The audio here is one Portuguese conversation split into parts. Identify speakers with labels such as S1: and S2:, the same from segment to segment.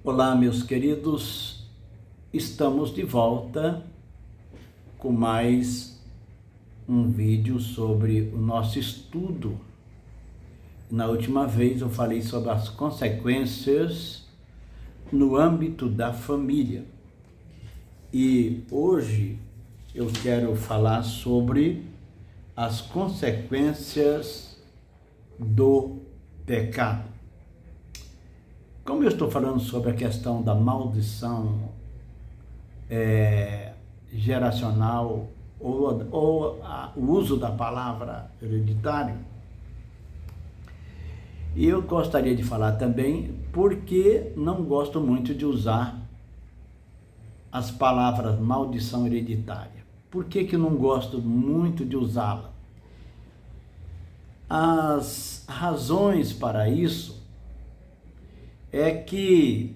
S1: Olá, meus queridos, estamos de volta com mais um vídeo sobre o nosso estudo. Na última vez eu falei sobre as consequências no âmbito da família e hoje eu quero falar sobre as consequências do pecado. Como eu estou falando sobre a questão da maldição geracional ou o uso da palavra hereditário, e eu gostaria de falar também porque não gosto muito de usar as palavras maldição hereditária. Por que eu não gosto muito de usá-la? As razões para isso é que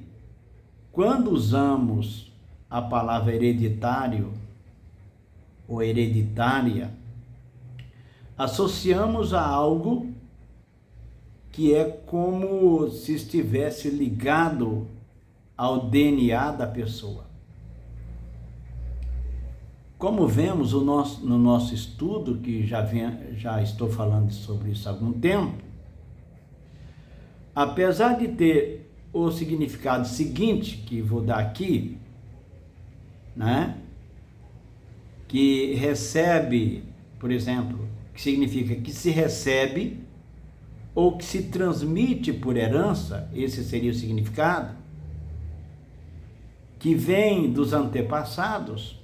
S1: quando usamos a palavra hereditário ou hereditária, associamos a algo que é como se estivesse ligado ao DNA da pessoa. Como vemos no nosso estudo, que já estou falando sobre isso há algum tempo, apesar de ter o significado seguinte, que vou dar aqui, né? Que recebe, por exemplo, que significa que se recebe ou que se transmite por herança, esse seria o significado, que vem dos antepassados,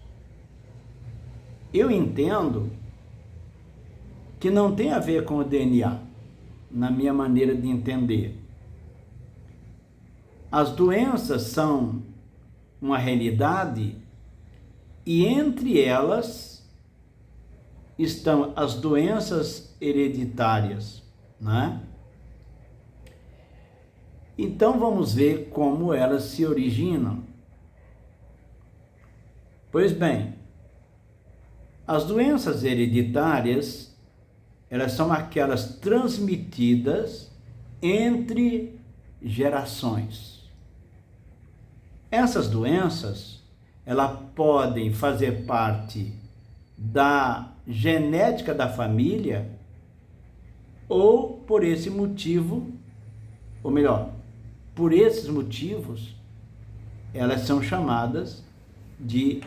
S1: eu entendo que não tem a ver com o DNA, na minha maneira de entender. As doenças são uma realidade e entre elas estão as doenças hereditárias, né? Então vamos ver como elas se originam. Pois bem, as doenças hereditárias, elas são aquelas transmitidas entre gerações. Essas doenças, elas podem fazer parte da genética da família ou por esse motivo, ou melhor, por esses motivos, elas são chamadas de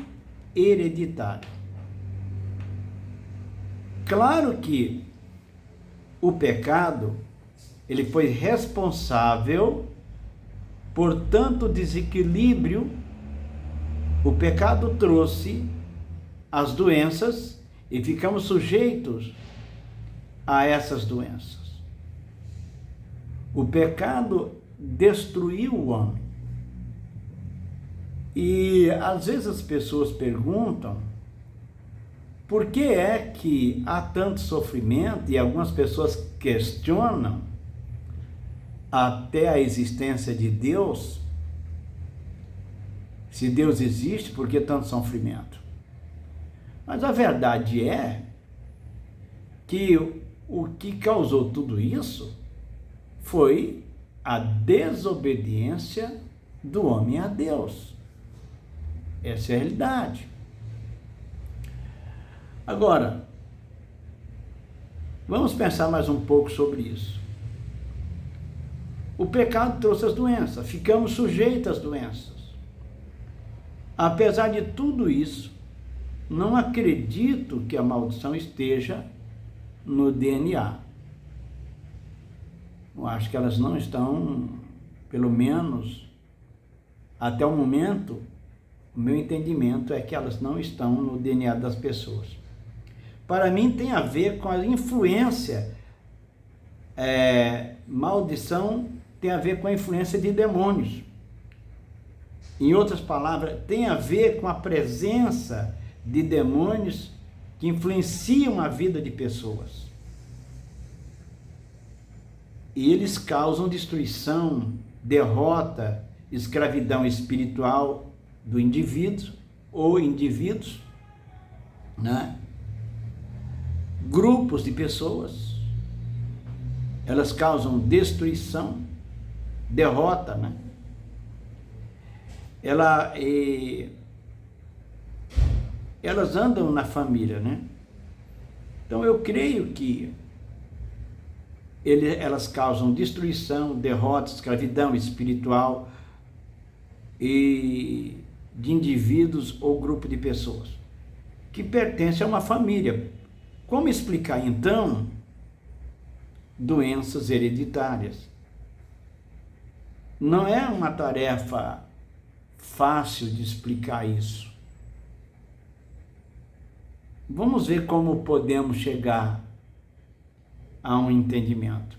S1: hereditárias. Claro que o pecado, ele foi responsável por tanto desequilíbrio. O pecado trouxe as doenças e ficamos sujeitos a essas doenças. O pecado destruiu o homem. E às vezes as pessoas perguntam por que é que há tanto sofrimento, e algumas pessoas questionam até a existência de Deus. Se Deus existe, por que tanto sofrimento? Mas a verdade é que o que causou tudo isso foi a desobediência do homem a Deus. Essa é a realidade. Agora, vamos pensar mais um pouco sobre isso. O pecado trouxe as doenças, ficamos sujeitos às doenças. Apesar de tudo isso, não acredito que a maldição esteja no DNA. Eu acho que elas não estão, pelo menos até o momento, o meu entendimento é que elas não estão no DNA das pessoas. Para mim tem a ver com a influência, maldição tem a ver com a influência de demônios. Em outras palavras, tem a ver com a presença de demônios que influenciam a vida de pessoas. E eles causam destruição, derrota, escravidão espiritual do indivíduo ou indivíduos, né? Grupos de pessoas, elas causam destruição, derrota, né? ela, elas andam na família, né? Então eu creio que elas causam destruição, derrota, escravidão espiritual e de indivíduos ou grupo de pessoas que pertencem a uma família. Como explicar então doenças hereditárias? Não é uma tarefa fácil de explicar isso. Vamos ver como podemos chegar a um entendimento.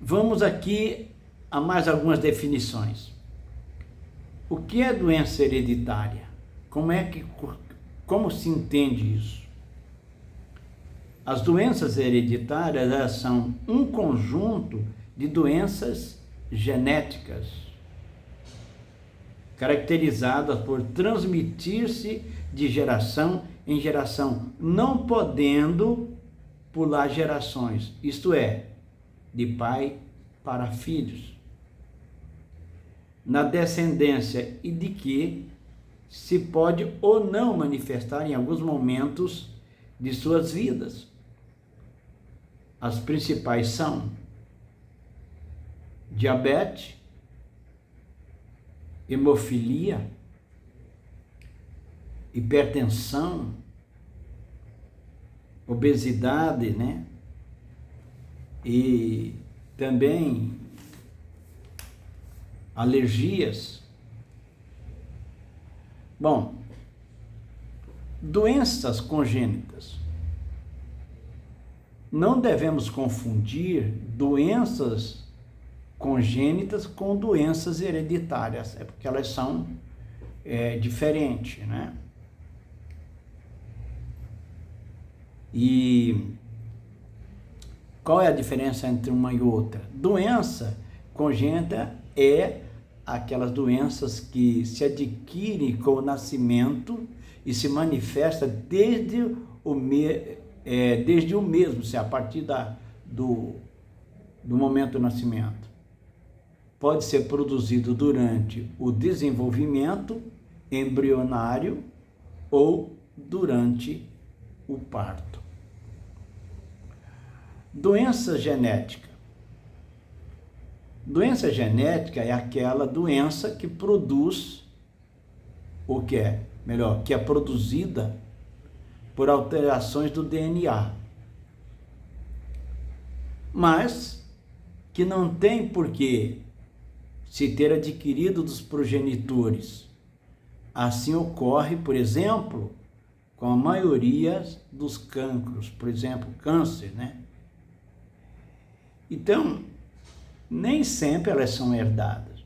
S1: Vamos aqui a mais algumas definições. O que é doença hereditária? Como se entende isso? As doenças hereditárias, elas são um conjunto de doenças genéticas, caracterizadas por transmitir-se de geração em geração, não podendo pular gerações, isto é, de pai para filhos, na descendência, e de que se pode ou não manifestar em alguns momentos de suas vidas. As principais são diabetes, hemofilia, hipertensão, obesidade, né? E também alergias. Bom, doenças congênitas. Não devemos confundir doenças congênitas com doenças hereditárias, é porque elas são diferentes, né? E qual é a diferença entre uma e outra? Doença congênita é aquelas doenças que se adquirem com o nascimento e se manifesta desde o mesmo, a partir do momento do nascimento. Pode ser produzido durante o desenvolvimento embrionário ou durante o parto. Doença genética. Doença genética é aquela doença que produz que é produzida por alterações do DNA, mas que não tem por que se ter adquirido dos progenitores. Assim ocorre, por exemplo, com a maioria dos cancros, por exemplo, câncer, né? Então, nem sempre elas são herdadas.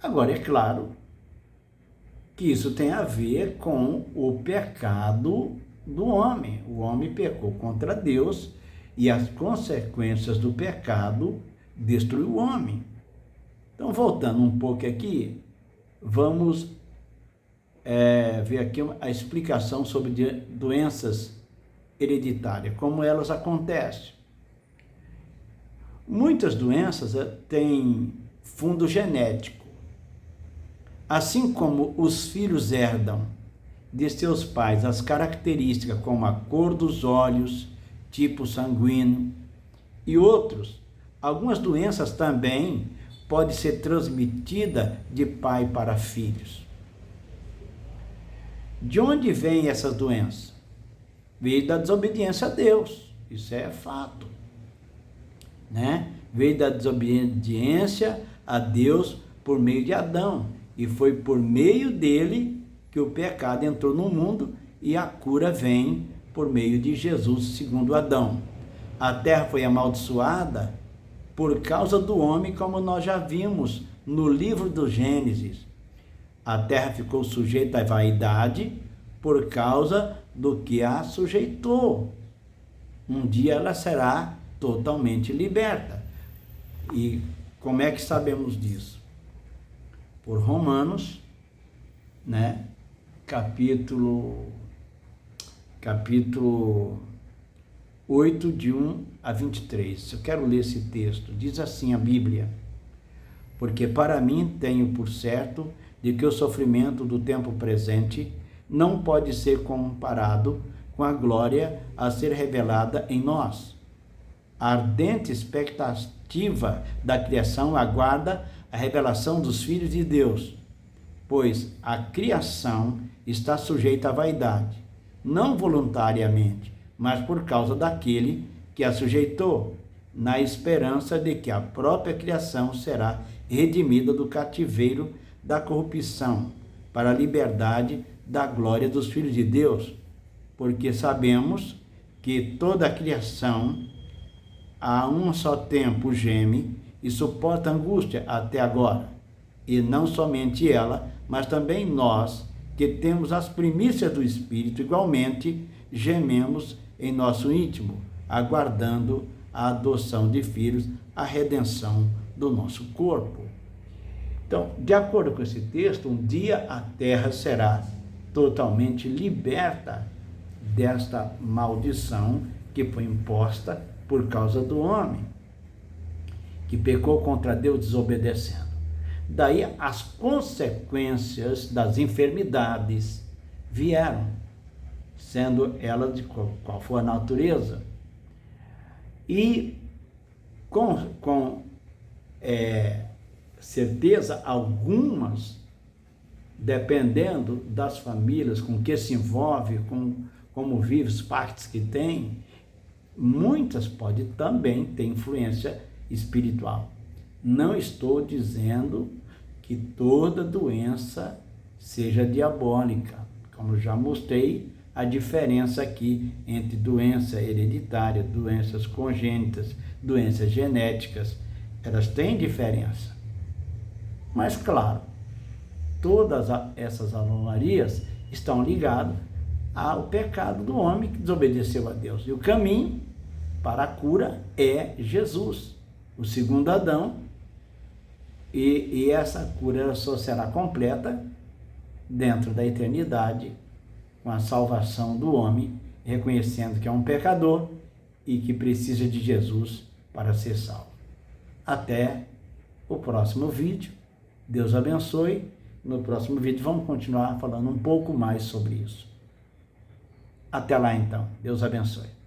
S1: Agora, é claro que isso tem a ver com o pecado do homem. O homem pecou contra Deus e as consequências do pecado destruiu o homem. Então, voltando um pouco aqui, vamos ver aqui a explicação sobre doenças hereditárias, como elas acontecem. Muitas doenças têm fundo genético. Assim como os filhos herdam de seus pais as características como a cor dos olhos, tipo sanguíneo e outros, algumas doenças também podem ser transmitidas de pai para filhos. De onde vêm essas doenças? Veio da desobediência a Deus, isso é fato, né? Veio da desobediência a Deus por meio de Adão, e foi por meio dele que o pecado entrou no mundo, e a cura vem por meio de Jesus, segundo Adão. A terra foi amaldiçoada por causa do homem, como nós já vimos no livro do Gênesis. A terra ficou sujeita à vaidade por causa do que a sujeitou. Um dia ela será totalmente liberta. E como é que sabemos disso? Por Romanos, né? Capítulo 8, de 1 a 23. Eu quero ler esse texto. Diz assim a Bíblia: porque para mim tenho por certo de que o sofrimento do tempo presente não pode ser comparado com a glória a ser revelada em nós. A ardente expectativa da criação aguarda a revelação dos filhos de Deus, pois a criação está sujeita à vaidade, não voluntariamente, mas por causa daquele que a sujeitou, na esperança de que a própria criação será redimida do cativeiro da corrupção, para a liberdade da glória dos filhos de Deus, porque sabemos que toda a criação a um só tempo geme e suporta angústia até agora, e não somente ela, mas também nós, que temos as primícias do Espírito, igualmente gememos em nosso íntimo, aguardando a adoção de filhos, a redenção do nosso corpo. Então, de acordo com esse texto, um dia a terra será totalmente liberta desta maldição que foi imposta por causa do homem, que pecou contra Deus desobedecendo. Daí as consequências das enfermidades vieram, sendo elas de qual for a natureza. E com certeza, algumas, dependendo das famílias com que se envolve, como vive, os partes que tem, muitas podem também ter influência espiritual. Não estou dizendo que toda doença seja diabólica, como já mostrei a diferença aqui entre doença hereditária, doenças congênitas, doenças genéticas. Elas têm diferença. Mas, claro, todas essas anomalias estão ligadas ao pecado do homem que desobedeceu a Deus. E o caminho para a cura é Jesus, o segundo Adão, e essa cura só será completa dentro da eternidade, com a salvação do homem, reconhecendo que é um pecador e que precisa de Jesus para ser salvo. Até o próximo vídeo. Deus abençoe. No próximo vídeo vamos continuar falando um pouco mais sobre isso. Até lá então. Deus abençoe.